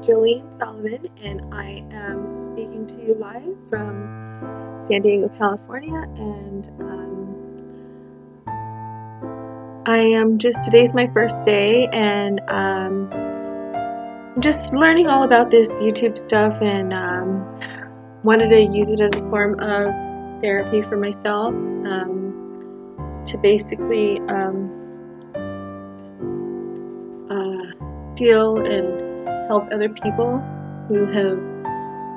Jolene Solomon, and I am speaking to you live from San Diego, California. And today's my first day, and I'm just learning all about this YouTube stuff, and wanted to use it as a form of therapy for myself, to basically deal and help other people who have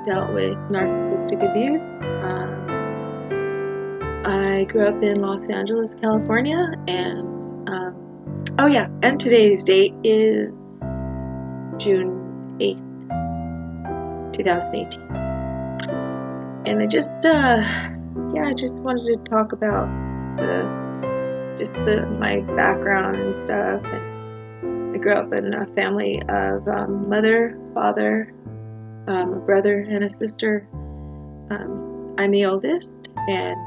dealt with narcissistic abuse. I grew up in Los Angeles, California, and and today's date is June 8th, 2018. And I just wanted to talk about my background and stuff. And I grew up in a family of mother, father, a brother, and a sister. I'm the oldest, and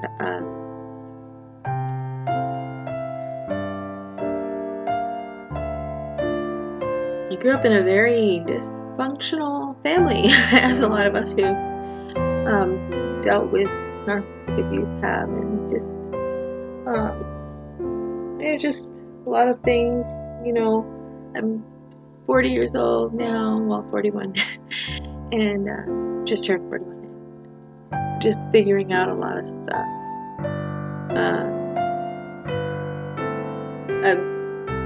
I grew up in a very dysfunctional family, as a lot of us who dealt with narcissistic abuse have, and just a lot of things. I'm 40 years old now, well, 41, and just turned 41. Just figuring out a lot of stuff.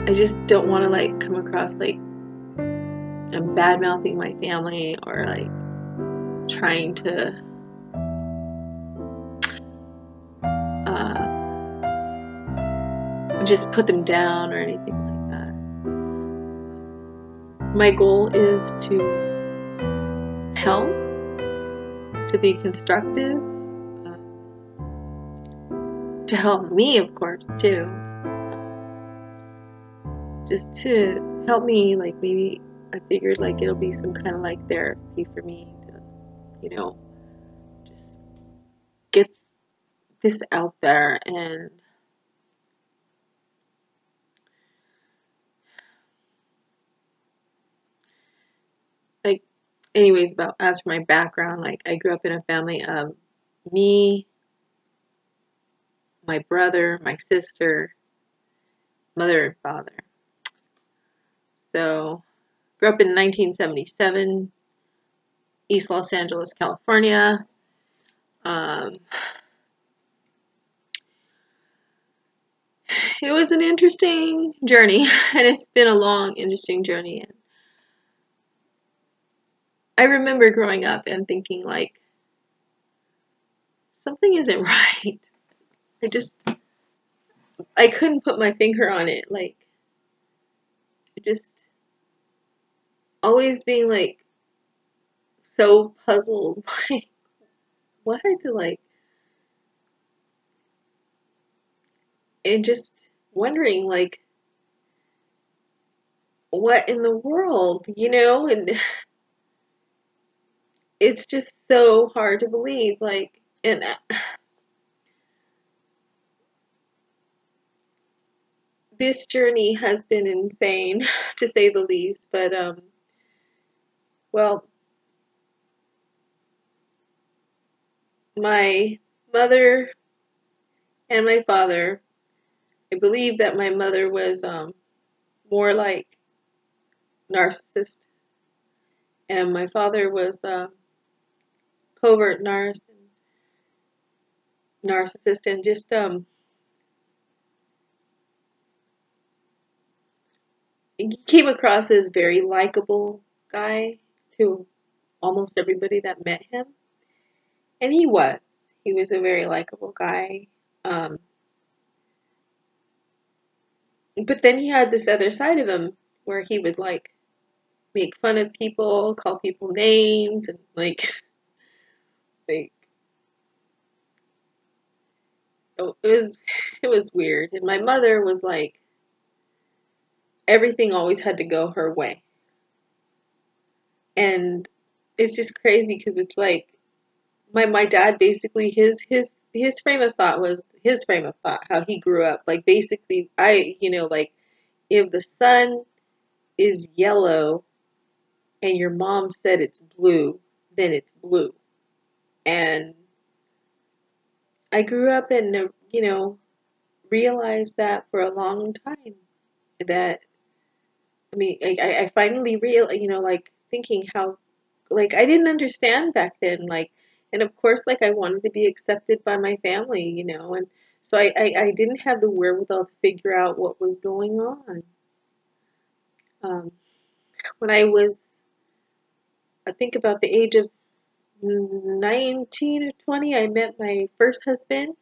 I just don't want to come across like I'm bad-mouthing my family, or trying to just put them down or anything like that. My goal is to help, to be constructive, to help me, of course, too. Just to help me, maybe I figured it'll be some kind of therapy for me to, just get this out there. And anyways, as for my background, I grew up in a family of me, my brother, my sister, mother, and father. So, grew up in 1977, East Los Angeles, California. It was an interesting journey, and it's been a long, interesting journey. And I remember growing up and thinking, something isn't right. I couldn't put my finger on it. Just always being so puzzled, what? And just wondering, what in the world, and it's just so hard to believe, and this journey has been insane, to say the least. But well, my mother and my father, I believe that my mother was more like narcissist, and my father was covert narcissist, and just he came across as very likable guy to almost everybody that met him, and he was a very likable guy. But then he had this other side of him where he would make fun of people, call people names, and it was weird. And my mother was everything always had to go her way. And it's just crazy because it's my dad, basically his frame of thought was his frame of thought, how he grew up. Basically, if the sun is yellow, and your mom said it's blue, then it's blue. And I grew up and, realized that for a long time. That, I mean, I finally like thinking how, like, I didn't understand back then, like, and of course, like, I wanted to be accepted by my family, and so I didn't have the wherewithal to figure out what was going on. Um, when I was, I think about the age of 19 or 20, I met my first husband,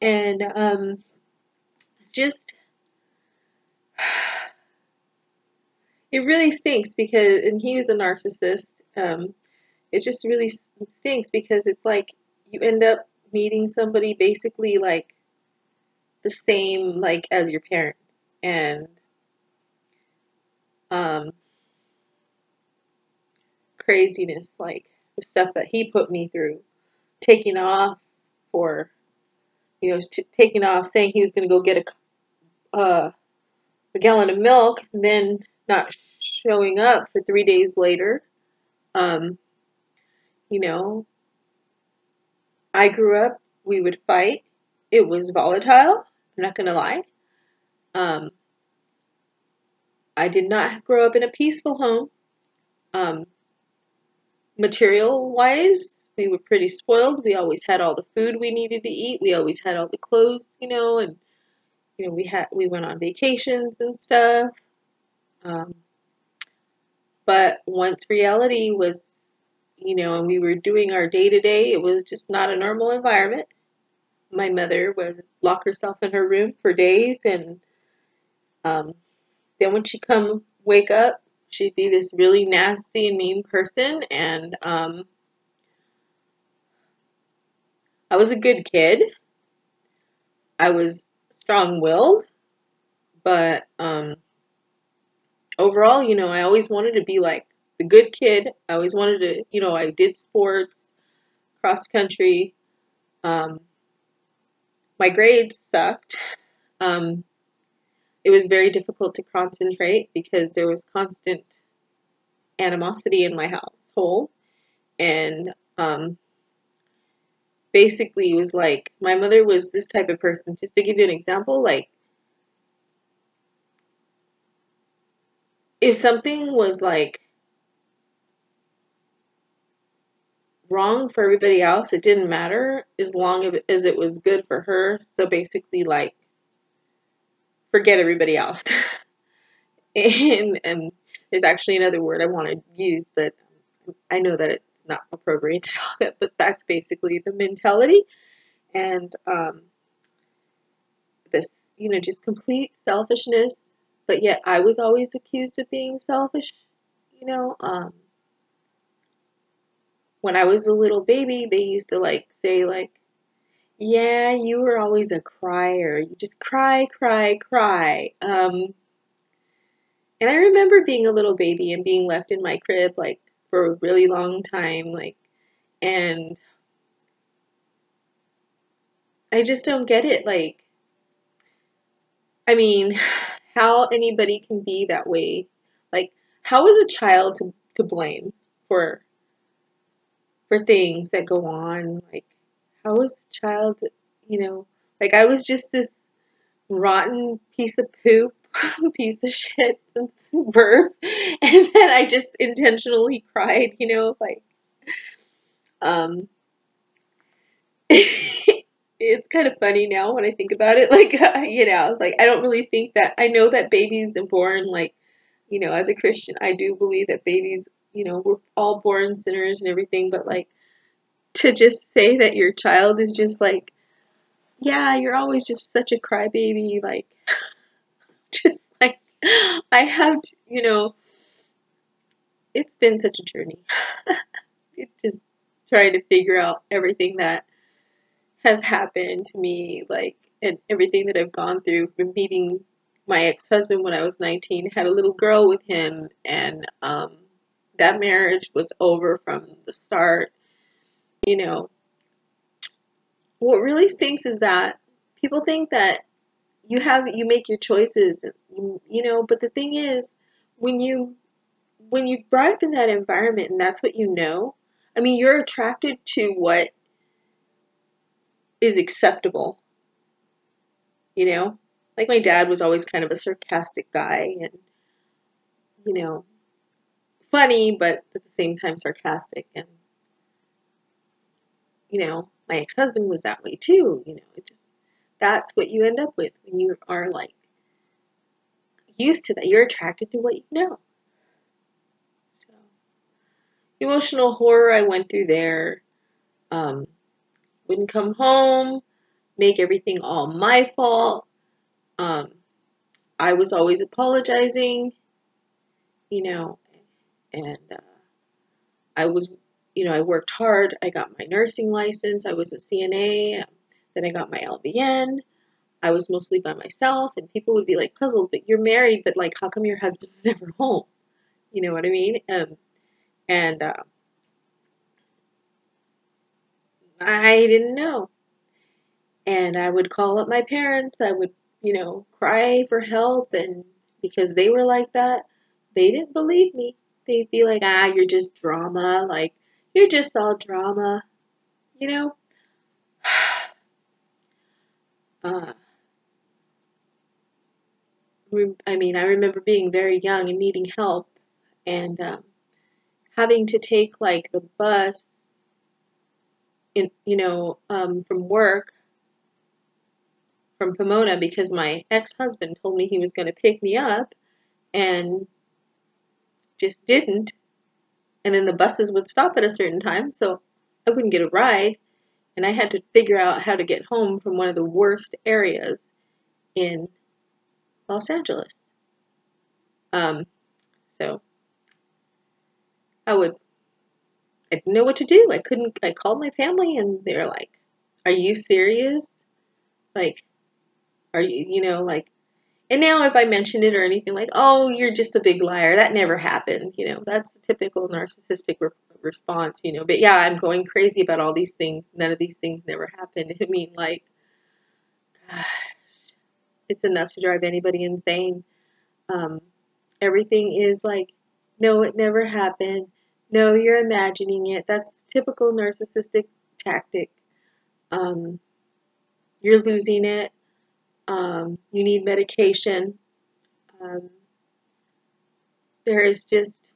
and just, it really stinks because, and he was a narcissist. It just really stinks because it's like you end up meeting somebody basically like the same like as your parents, and um, craziness, like the stuff that he put me through, taking off for taking off, saying he was going to go get a gallon of milk, and then not showing up for 3 days later. Um, you know, I grew up, we would fight. It was volatile, I'm not going to lie. Um, I did not grow up in a peaceful home. Um, Material wise, we were pretty spoiled. We always had all the food we needed to eat. We always had all the clothes, and we went on vacations and stuff. Um, but once reality was, and we were doing our day to day, it was just not a normal environment. My mother would lock herself in her room for days, and um, then when she'd come wake up, she'd be this really nasty and mean person. And I was a good kid. I was strong-willed, but overall, I always wanted to be like the good kid. I always wanted to, I did sports, cross country. Um, my grades sucked. Um, it was very difficult to concentrate because there was constant animosity in my household, and basically it was like my mother was this type of person. Just to give you an example, like if something was like wrong for everybody else, it didn't matter as long as it was good for her. So basically, like, forget everybody else. and there's actually another word I want to use, but I know that it's not appropriate to talk about, but that's basically the mentality. And this, just complete selfishness. But yet I was always accused of being selfish, you know. When I was a little baby, they used to like say like, yeah, you were always a crier. You just cry, cry, cry. And I remember being a little baby and being left in my crib like for a really long time, like, and I just don't get it. Like, I mean, how anybody can be that way? Like, how is a child to blame for things that go on? Like, how is a child, like I was just this rotten piece of poop, piece of shit since birth, and then I just intentionally cried, like, um, it's kind of funny now when I think about it, like, like I don't really think that, I know that babies are born, like, as a Christian, I do believe that babies, we're all born sinners and everything, but like, to just say that your child is just like, yeah, you're always just such a crybaby, like, just like, I have to, it's been such a journey. Just trying to figure out everything that has happened to me, like, and everything that I've gone through from meeting my ex-husband when I was 19, had a little girl with him, and that marriage was over from the start. What really stinks is that people think that you make your choices, but the thing is, when you when you brought up in that environment and that's what you know, I mean, you're attracted to what is acceptable, you know? Like my dad was always kind of a sarcastic guy and, you know, funny, but at the same time sarcastic. And, you know, my ex-husband was that way too, you know, it just, that's what you end up with when you are like used to that. You're attracted to what you know. So, emotional horror I went through there. Wouldn't come home, make everything all my fault. I was always apologizing, you know, and I was, you know, I worked hard. I got my nursing license. I was a CNA. Then I got my LVN. I was mostly by myself, and people would be like puzzled, but you're married, but like, how come your husband's never home? You know what I mean? And I didn't know. And I would call up my parents. I would, you know, cry for help, and because they were like that, they didn't believe me. They'd be like, ah, you're just drama. Like, you're just all drama, you know? Uh, I mean, I remember being very young and needing help and having to take like the bus in, you know, from work from Pomona because my ex-husband told me he was going to pick me up and just didn't. And then the buses would stop at a certain time, so I wouldn't get a ride. And I had to figure out how to get home from one of the worst areas in Los Angeles. So I didn't know what to do. I called my family and they're like, are you serious? Like, are you, you know, like, and now if I mention it or anything like, oh, you're just a big liar. That never happened. You know, that's the typical narcissistic response, you know. But yeah, I'm going crazy about all these things. None of these things never happened. I mean, like, gosh, it's enough to drive anybody insane. Um, Everything is like, no, it never happened. No, you're imagining it. That's typical narcissistic tactic. Um, you're losing it. You need medication. Um, there is just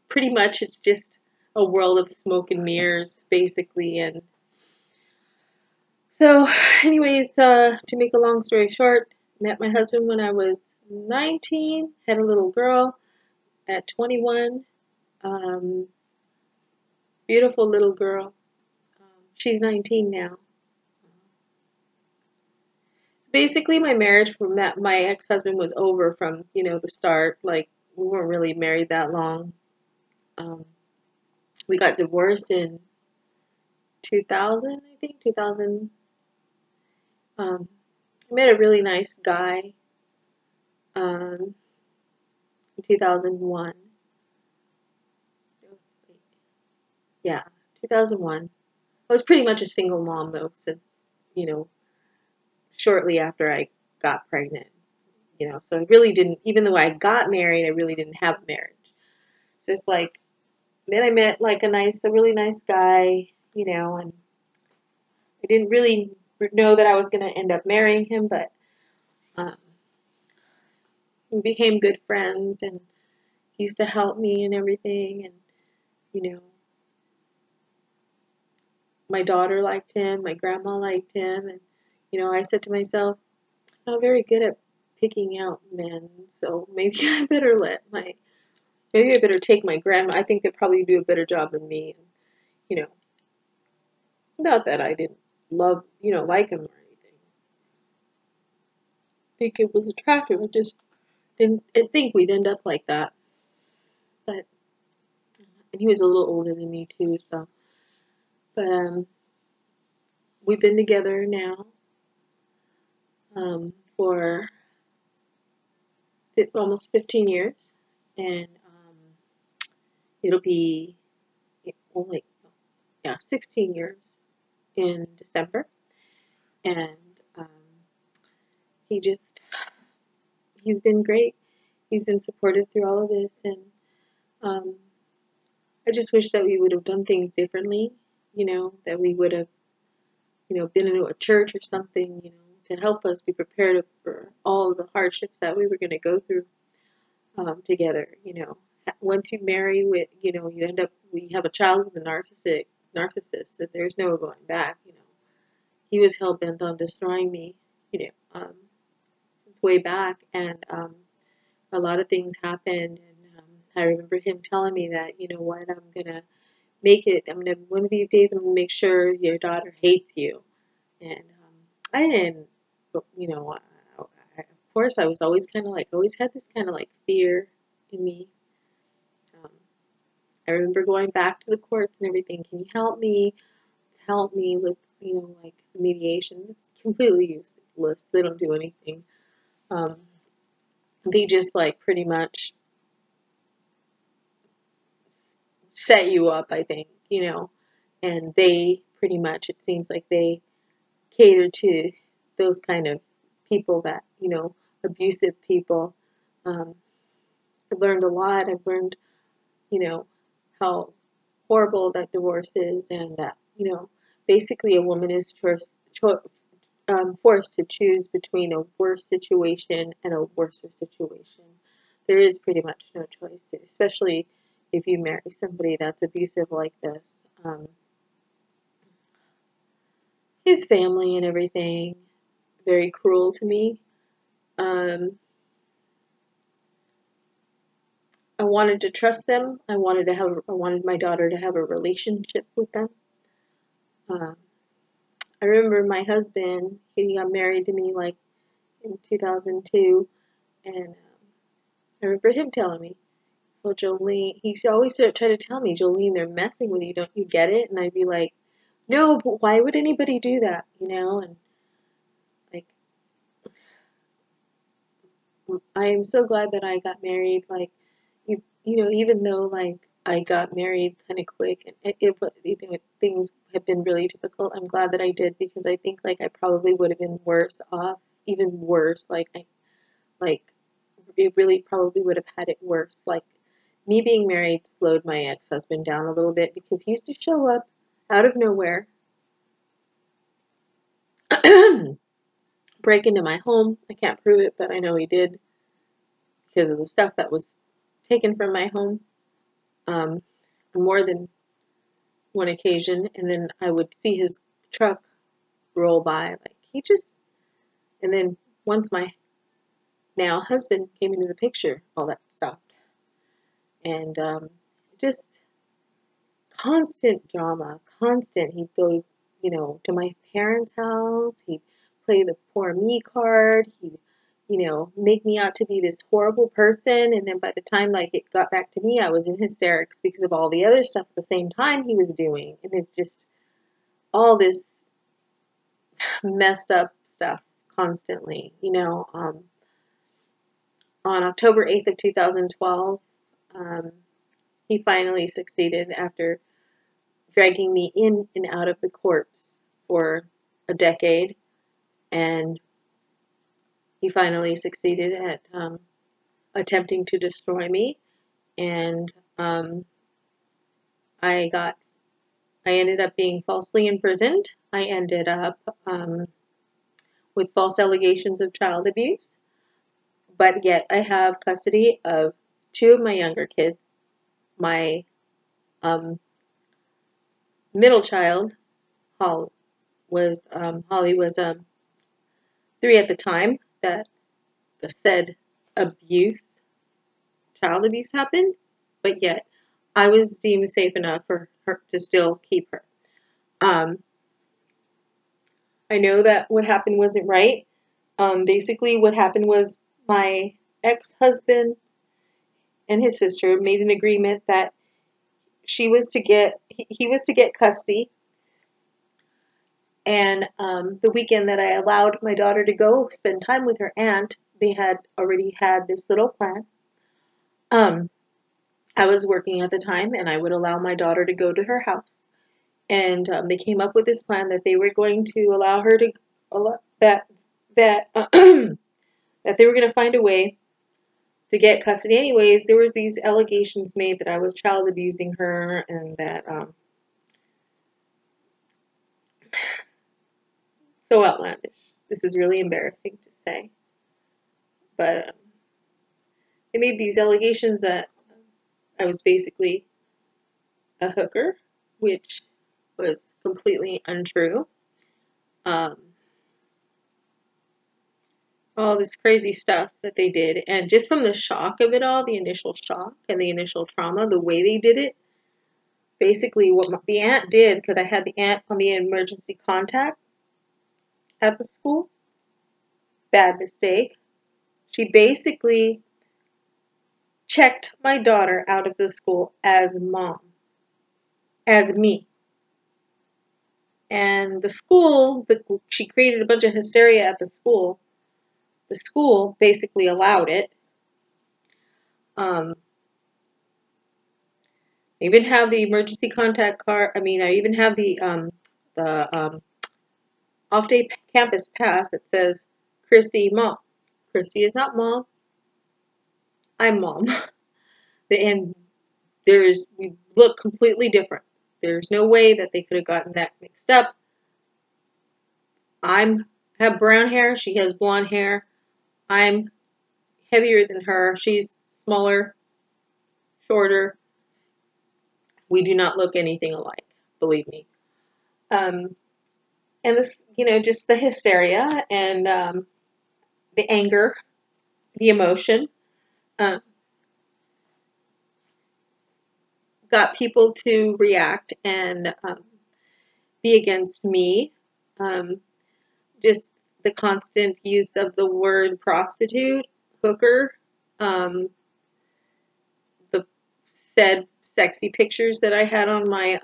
pretty much it's just a world of smoke and mirrors, basically. And so, anyways, to make a long story short, met my husband when I was 19, had a little girl at 21. Beautiful little girl. She's 19 now. Basically, my marriage from that my ex-husband was over from, you know, the start. Like, we weren't really married that long. Um, we got divorced in 2000, I think, 2000. I met a really nice guy in 2001. Yeah, 2001. I was pretty much a single mom, though, since, you know, shortly after I got pregnant. You know, so I really didn't, even though I got married, I really didn't have a marriage. So it's like, then I met like a really nice guy, you know, and I didn't really know that I was going to end up marrying him, but um, we became good friends and he used to help me and everything. And, you know, my daughter liked him, my grandma liked him. And, you know, I said to myself, I'm not very good at picking out men, so maybe maybe I better take my grandma. I think they'd probably do a better job than me. And, you know, not that I didn't love, you know, like him or anything. I think it was attractive. I just didn't think we'd end up like that. But and he was a little older than me too, so. But we've been together now for almost 15 years, and it'll be only 16 years in December, and he just he's been great. He's been supportive through all of this, and um, I just wish that we would have done things differently. That we would have, been into a church or something, to help us be prepared for all of the hardships that we were going to go through together. Once you marry with, you end up, we have a child with a narcissist, that there's no going back. He was hell bent on destroying me, since way back, and a lot of things happened, and I remember him telling me that, what, I'm gonna make it. One of these days, I'm gonna make sure your daughter hates you, and I didn't, of course, I was always kind of like, always had this kind of like fear in me. Um, I remember going back to the courts and everything. Can you help me? Help me with, like mediation. It's completely useless. They don't do anything. Um, they just like pretty much set you up, I think, and they pretty much, it seems like they cater to those kind of people that, abusive people. Um, I've learned a lot. I've learned, how horrible that divorce is, and that, basically a woman is forced to choose between a worse situation and a worse situation. There is pretty much no choice, especially if you marry somebody that's abusive like this. His family and everything, very cruel to me. I wanted to trust them. I wanted my daughter to have a relationship with them. I remember my husband, he got married to me like in 2002, and I remember him telling me, so Jolene, he always try to tell me, Jolene, they're messing with you, don't you get it? And I'd be like, no, but why would anybody do that, and like, I am so glad that I got married, like, even though, like, I got married kind of quick, and things have been really difficult, I'm glad that I did, because I think, like, I probably would have been worse off, even worse, like, it really probably would have had it worse, like, me being married slowed my ex-husband down a little bit, because he used to show up out of nowhere, break into my home. I can't prove it, but I know he did, because of the stuff that was taken from my home, more than one occasion, and then I would see his truck roll by, like, and then once my now husband came into the picture, all that stopped, and just constant drama, he'd go, to my parents' house, he'd play the poor me card, he'd, make me out to be this horrible person, and then by the time, like, it got back to me, I was in hysterics because of all the other stuff at the same time he was doing, and it's just all this messed up stuff constantly, on October 8th of 2012, he finally succeeded after dragging me in and out of the courts for a decade, and he finally succeeded at attempting to destroy me, and I ended up being falsely imprisoned. I ended up with false allegations of child abuse, but yet I have custody of two of my younger kids. My middle child, Holly was 3 at the time that the said child abuse happened, but yet I was deemed safe enough for her to still keep her. I know that what happened wasn't right. Basically, what happened was my ex-husband and his sister made an agreement that he was to get custody. And the weekend that I allowed my daughter to go spend time with her aunt, they had already had this little plan. I was working at the time, and I would allow my daughter to go to her house. And they came up with this plan that they were going to allow her to that they were going to find a way to get custody anyways. There was these allegations made that I was child abusing her, and that so outlandish. This is really embarrassing to say, but they made these allegations that I was basically a hooker, which was completely untrue. All this crazy stuff that they did, and just from the shock of it all, the initial shock and the initial trauma, the way they did it, basically what the aunt did, because I had the aunt on the emergency contact at the school, bad mistake. She basically checked my daughter out of the school as mom, as me. And the school, she created a bunch of hysteria at the school. The school basically allowed it. I even have the emergency contact card. I even have the off-day campus pass that says Christy mom. Christy is not mom. I'm mom. And we look completely different. There's no way that they could have gotten that mixed up. I have brown hair. She has blonde hair. I'm heavier than her. She's smaller, shorter. We do not look anything alike, believe me. And this, just the hysteria and the anger, the emotion, got people to react and be against me. Just the constant use of the word prostitute, hooker, the said sexy pictures that I had on my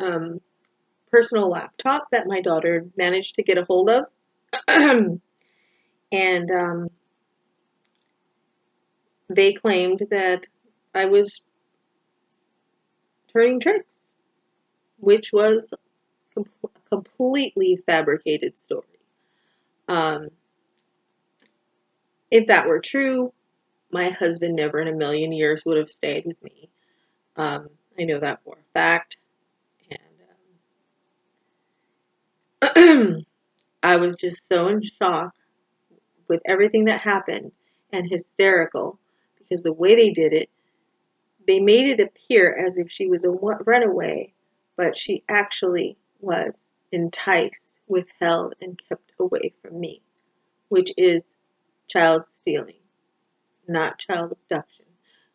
personal laptop that my daughter managed to get a hold of. And they claimed that I was turning tricks, which was a completely fabricated story. If that were true, my husband never in a million years would have stayed with me. I know that for a fact. And I was just so in shock with everything that happened and hysterical, because the way they did it, they made it appear as if she was a runaway, but she actually was enticed, withheld, and kept away from me, which is child stealing, not child abduction.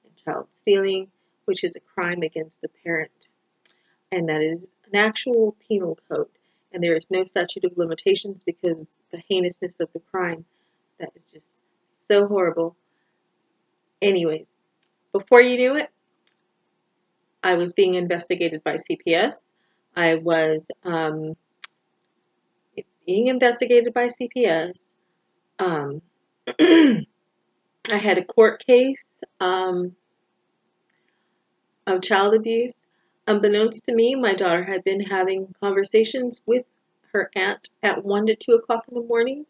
And child stealing, which is a crime against the parent, and that is an actual penal code, and there is no statute of limitations because the heinousness of the crime, that is just so horrible. Anyways, before you knew it, I was being investigated by CPS. I was being investigated by CPS. I had a court case of child abuse. Unbeknownst to me, my daughter had been having conversations with her aunt at 1 to 2 o'clock in the morning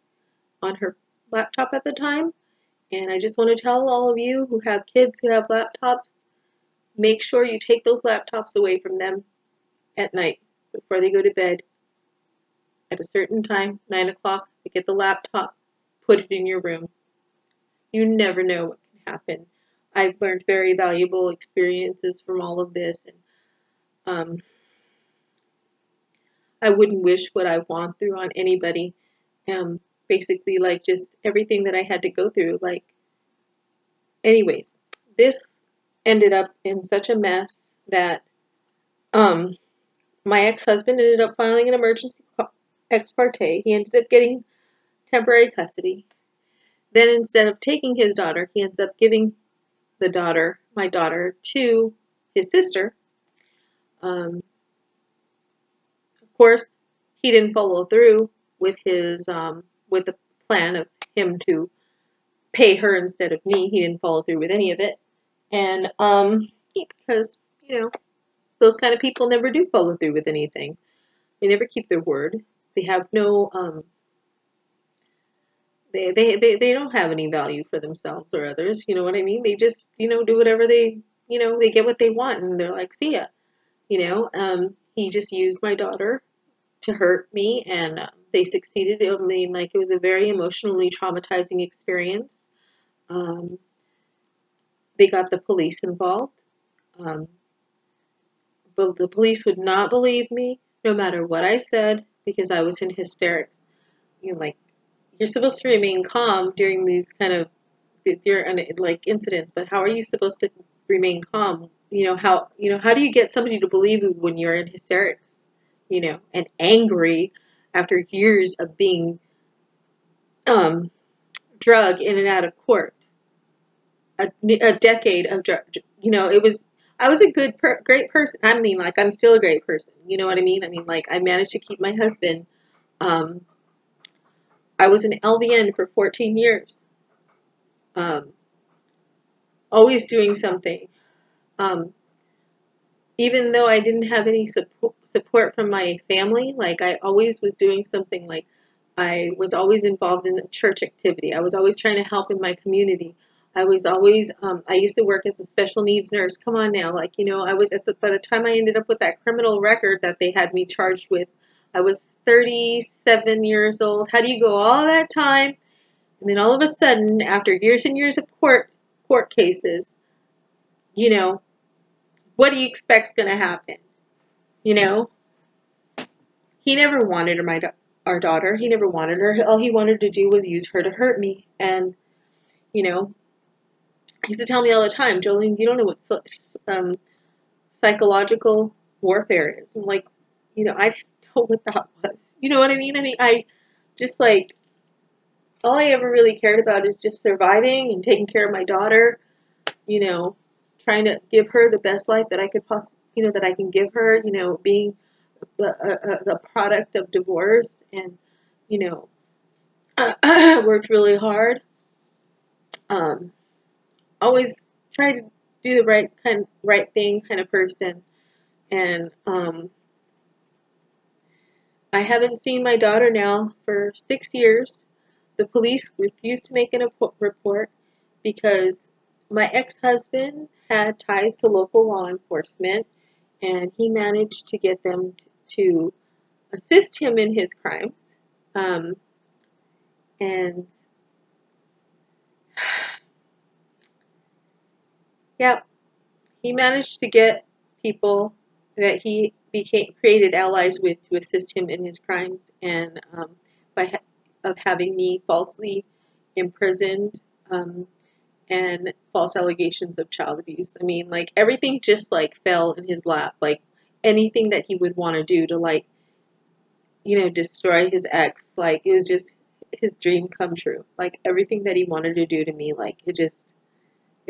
on her laptop at the time. And I just want to tell all of you who have kids who have laptops, make sure you take those laptops away from them at night before they go to bed. At a certain time, 9 o'clock, you get the laptop, put it in your room. You never know what can happen. I've learned very valuable experiences from all of this, and I wouldn't wish what I've gone through on anybody. Basically, like, just everything that I had to go through. Like, anyways, this ended up in such a mess that my ex-husband ended up filing an emergency ex parte. He ended up getting temporary custody. Then instead of taking his daughter, he ends up giving my daughter, to his sister. Of course, he didn't follow through with his with the plan of him to pay her instead of me. He didn't follow through with any of it, and because those kind of people never do follow through with anything. They never keep their word. They have no They don't have any value for themselves or others. You know what I mean? They just, do whatever they get what they want, and they're like, see ya. He just used my daughter to hurt me, and they succeeded. I mean, like, it was a very emotionally traumatizing experience. Um, they got the police involved, um, but the police would not believe me, no matter what I said, because I was in hysterics. Like, you're supposed to remain calm during these kind of like incidents, but how are you supposed to remain calm? How do you get somebody to believe you when you're in hysterics, and angry after years of being um, drug in and out of court, a decade of drug, I was a great person. I mean, like, I'm still a great person. You know what I mean? I mean, like, I managed to keep my husband. Um, I was an LVN for 14 years, um, always doing something. Um, Even though I didn't have any support from my family, like, I always was doing something. Like, I was always involved in church activity. I was always trying to help in my community. I used to work as a special needs nurse. Come on now. Like, I was by the time I ended up with that criminal record that they had me charged with, I was 37 years old. How do you go all that time? And then all of a sudden, after years and years of court cases, you know, what do you expect's going to happen? You know, he never wanted our daughter. He never wanted her. All he wanted to do was use her to hurt me. And, he used to tell me all the time, Jolene, you don't know what psychological warfare is. I'm like, I didn't know what that was. You know what I mean? I mean, I just, like, all I ever really cared about is just surviving and taking care of my daughter, trying to give her the best life that I could possibly, that I can give her, being the product of divorce, and, worked really hard. Always tried to do the right thing kind of person. And I haven't seen my daughter now for 6 years. The police refused to make an report because my ex-husband had ties to local law enforcement, and he managed to get them to assist him in his crimes. And yeah, he managed to get people that he created allies with to assist him in his crimes, and of having me falsely imprisoned, and false allegations of child abuse. I mean, like, everything just, like, fell in his lap. Like, anything that he would want to do to, like, destroy his ex, like, it was just his dream come true. Like, everything that he wanted to do to me, like, it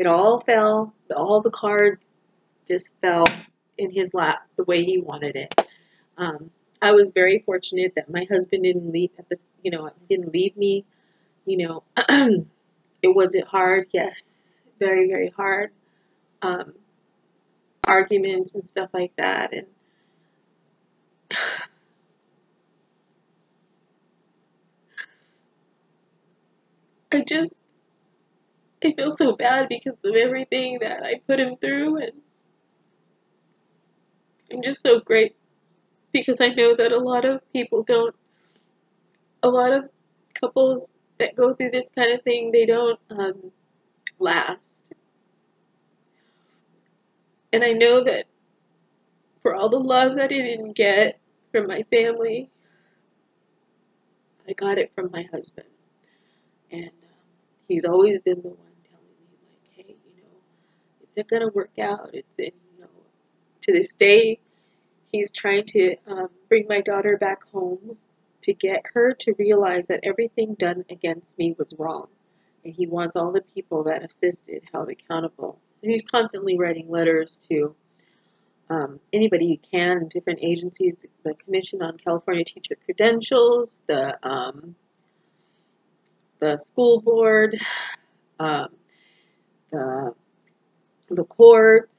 all fell. All the cards just fell in his lap the way he wanted it. I was very fortunate that my husband didn't leave me. It wasn't hard. Yes, very, very hard. Um, Arguments and stuff like that, and I feel so bad because of everything that I put him through, and I'm just so great because I know that a lot of people don't. A lot of couples that go through this kind of thing, they don't last. And I know that for all the love that I didn't get from my family, I got it from my husband. And he's always been the one telling me, like, hey, is it going to work out? To this day, he's trying to bring my daughter back home to get her to realize that everything done against me was wrong. And he wants all the people that assisted held accountable. So he's constantly writing letters to anybody he can, different agencies, the Commission on California Teacher Credentials, the school board, um, the courts,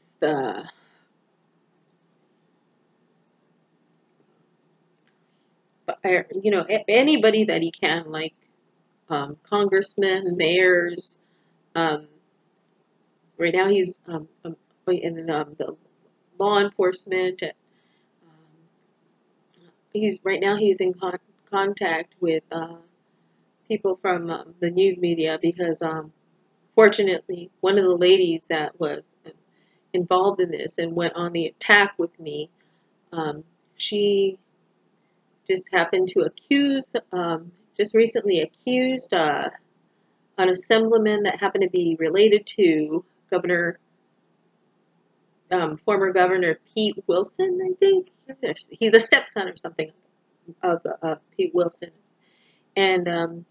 anybody that he can, like, congressmen, mayors. Um, right now he's in the law enforcement. He's in contact with people from the news media because fortunately one of the ladies that was involved in this and went on the attack with me, she just happened to just recently accused an assemblyman that happened to be related to former Governor Pete Wilson, I think. He's the stepson or something of Pete Wilson, and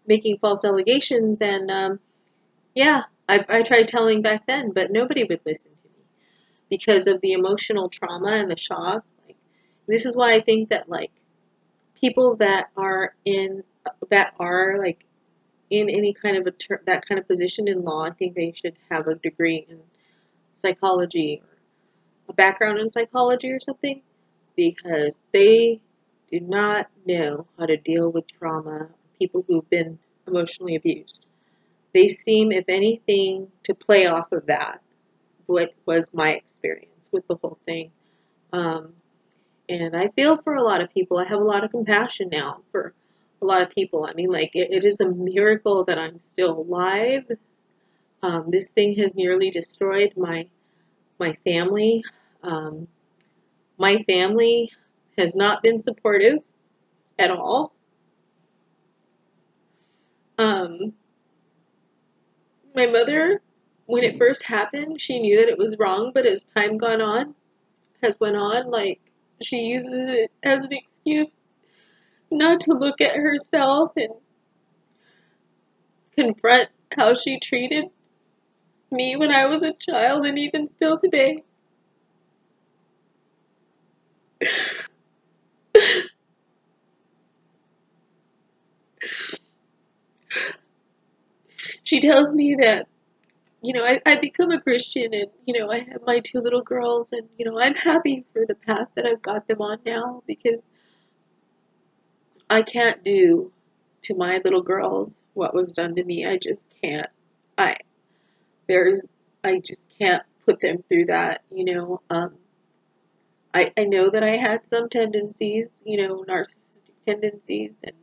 making false allegations. And yeah, I tried telling back then, but nobody would listen to me because of the emotional trauma and the shock. Like, this is why I think that like people that are like in any kind of that kind of position in law, I think they should have a degree in psychology or a background in psychology or something, because they do not know how to deal with trauma, people who've been emotionally abused. They seem, if anything, to play off of that, what was my experience with the whole thing. And I feel for a lot of people. I have a lot of compassion now for a lot of people. I mean, like, it is a miracle that I'm still alive. This thing has nearly destroyed my family. My family has not been supportive at all. My mother, when it first happened, she knew that it was wrong, but as time went on, like, she uses it as an excuse not to look at herself and confront how she treated me when I was a child and even still today. She tells me that, I've become a Christian, and, I have my 2 little girls, and, I'm happy for the path that I've got them on now, because I can't do to my little girls what was done to me. I just can't. I I just can't put them through that, I know that I had some tendencies, narcissistic tendencies, and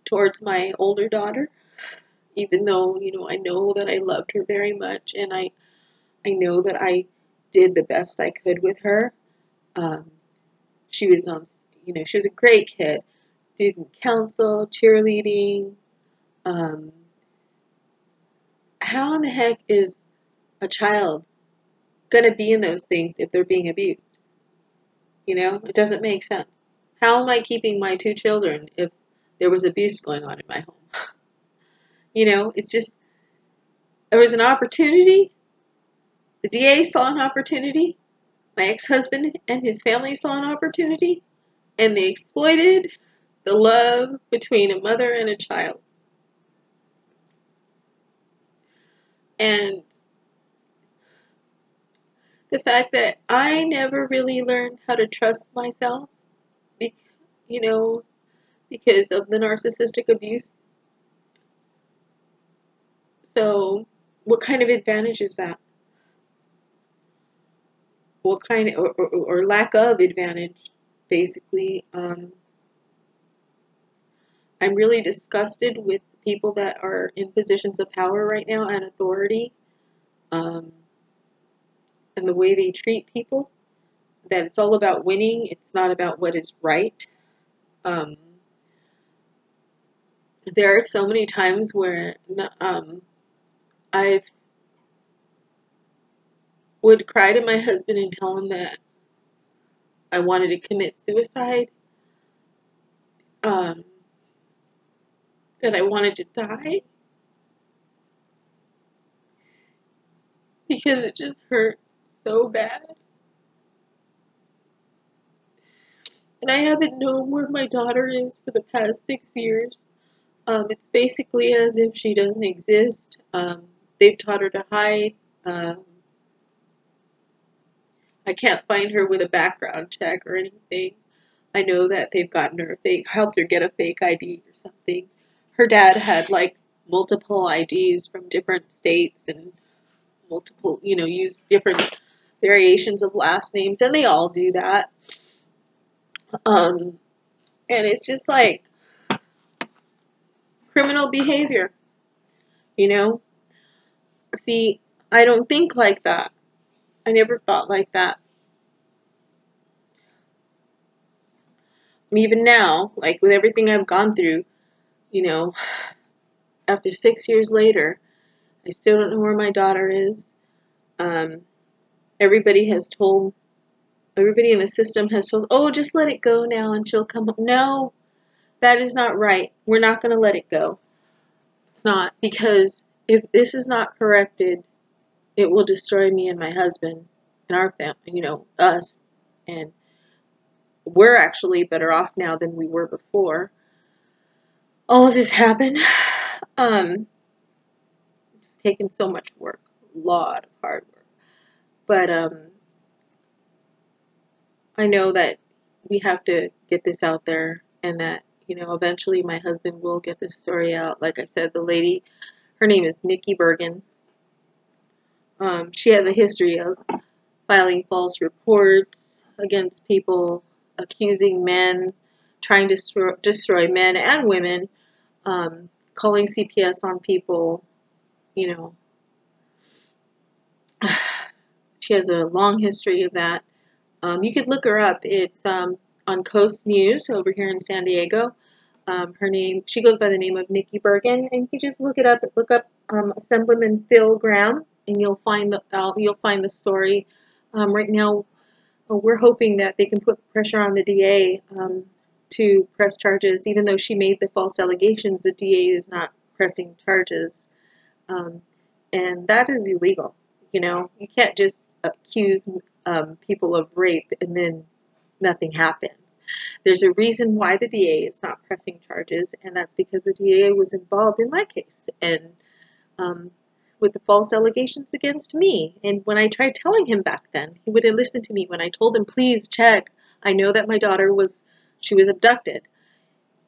towards my older daughter, even though, I know that I loved her very much, and I know that I did the best I could with her. She was, she was a great kid. Student council, cheerleading. How in the heck is a child gonna be in those things if they're being abused? It doesn't make sense. How am I keeping my 2 children if there was abuse going on in my home? It's just, there was an opportunity. The DA saw an opportunity. My ex-husband and his family saw an opportunity, and they exploited the love between a mother and a child. And the fact that I never really learned how to trust myself, because of the narcissistic abuse. So, what kind of advantage is that? What kind of, or lack of advantage, basically. I'm really disgusted with people that are in positions of power right now and authority, and the way they treat people. That it's all about winning. It's not about what is right. There are so many times where I would cry to my husband and tell him that I wanted to commit suicide, that I wanted to die, because it just hurt so bad. And I haven't known where my daughter is for the past 6 years. It's basically as if she doesn't exist. They've taught her to hide. I can't find her with a background check or anything. I know that they've helped her get a fake ID or something. her dad had like multiple IDs from different states and multiple, used different variations of last names, and they all do that. And it's just like criminal behavior, See, I don't think like that. I never thought like that. Even now, like with everything I've gone through, after 6 years later, I still don't know where my daughter is. Um, everybody in the system has told, oh, just let it go now and she'll come home. No, that is not right. We're not going to let it go. It's not, because if this is not corrected, it will destroy me and my husband and our family, us. And we're actually better off now than we were before all of this happened. It's taken so much work, a lot of hard work. But I know that we have to get this out there, and that, eventually my husband will get this story out. Like I said, the lady, her name is Nikki Bergen. She has a history of filing false reports against people, accusing men, trying to destroy men and women, calling CPS on people, She has a long history of that. You could look her up. It's on Coast News over here in San Diego. She goes by the name of Nikki Bergen, and you just look it up. Look up Assemblyman Phil Graham, and you'll find the story. Right now, we're hoping that they can put pressure on the DA to press charges. Even though she made the false allegations, the DA is not pressing charges, and that is illegal. You can't just accuse people of rape and then nothing happens. There's a reason why the DA is not pressing charges, and that's because the DA was involved in my case and with the false allegations against me. And when I tried telling him back then, he wouldn't listen to me. When I told him, please check, I know that my daughter was abducted.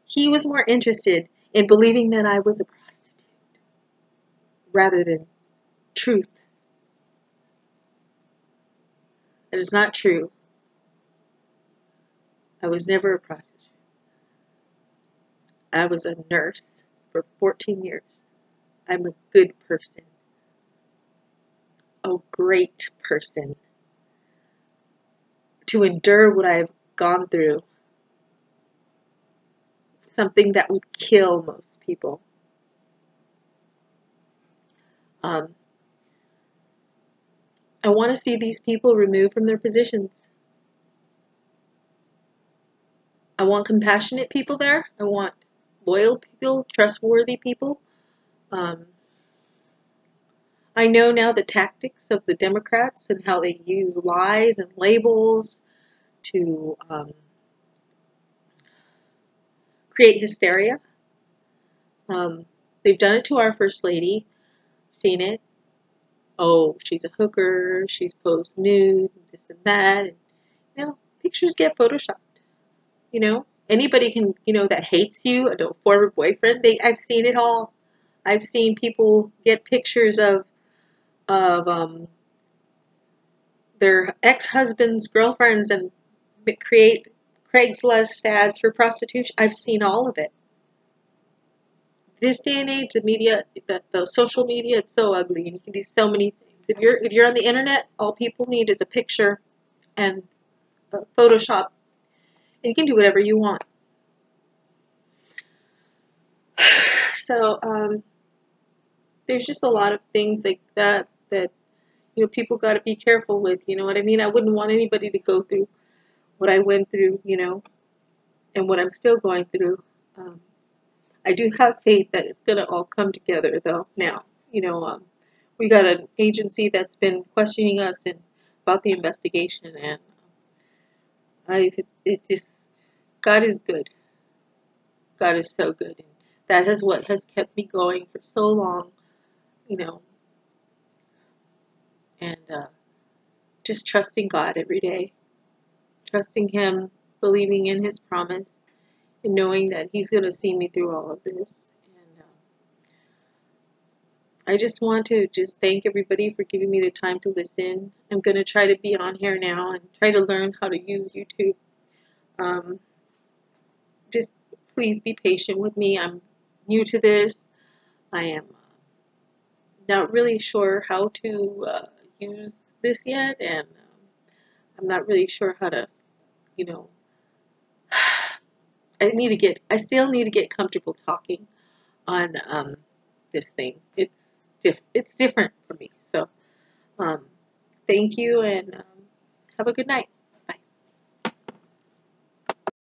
He was more interested in believing that I was a prostitute rather than truth. It is not true. I was never a prostitute. I was a nurse for 14 years. I'm a good person. A great person. To endure what I've gone through. Something that would kill most people. I want to see these people removed from their positions. I want compassionate people there. I want loyal people, trustworthy people. I know now the tactics of the Democrats and how they use lies and labels to create hysteria. They've done it to our First Lady. Seen it. Oh, she's a hooker. She's posed nude, this and that. And, pictures get photoshopped. Anybody can, that hates you, a former boyfriend. I've seen it all. I've seen people get pictures of their ex-husbands, girlfriends, and create Craigslist ads for prostitution. I've seen all of it. This day and age, the media, the social media, it's so ugly, and you can do so many things. If you're on the internet, all people need is a picture and Photoshop, and you can do whatever you want. So there's just a lot of things like that people got to be careful with. You know what I mean? I wouldn't want anybody to go through what I went through, and what I'm still going through. I do have faith that it's going to all come together, though, now. We got an agency that's been questioning us about the investigation, and God is good. God is so good. And that is what has kept me going for so long, and just trusting God every day. Trusting Him, believing in His promise, and knowing that He's going to see me through all of this. And I just want to just thank everybody for giving me the time to listen. I'm going to try to be on here now and try to learn how to use YouTube. Um, just please be patient with me. I'm new to this. I am not really sure how to use this yet, and I'm not really sure how to, you know, I still need to get comfortable talking on this thing. It's different for me. So, um, thank you, and have a good night.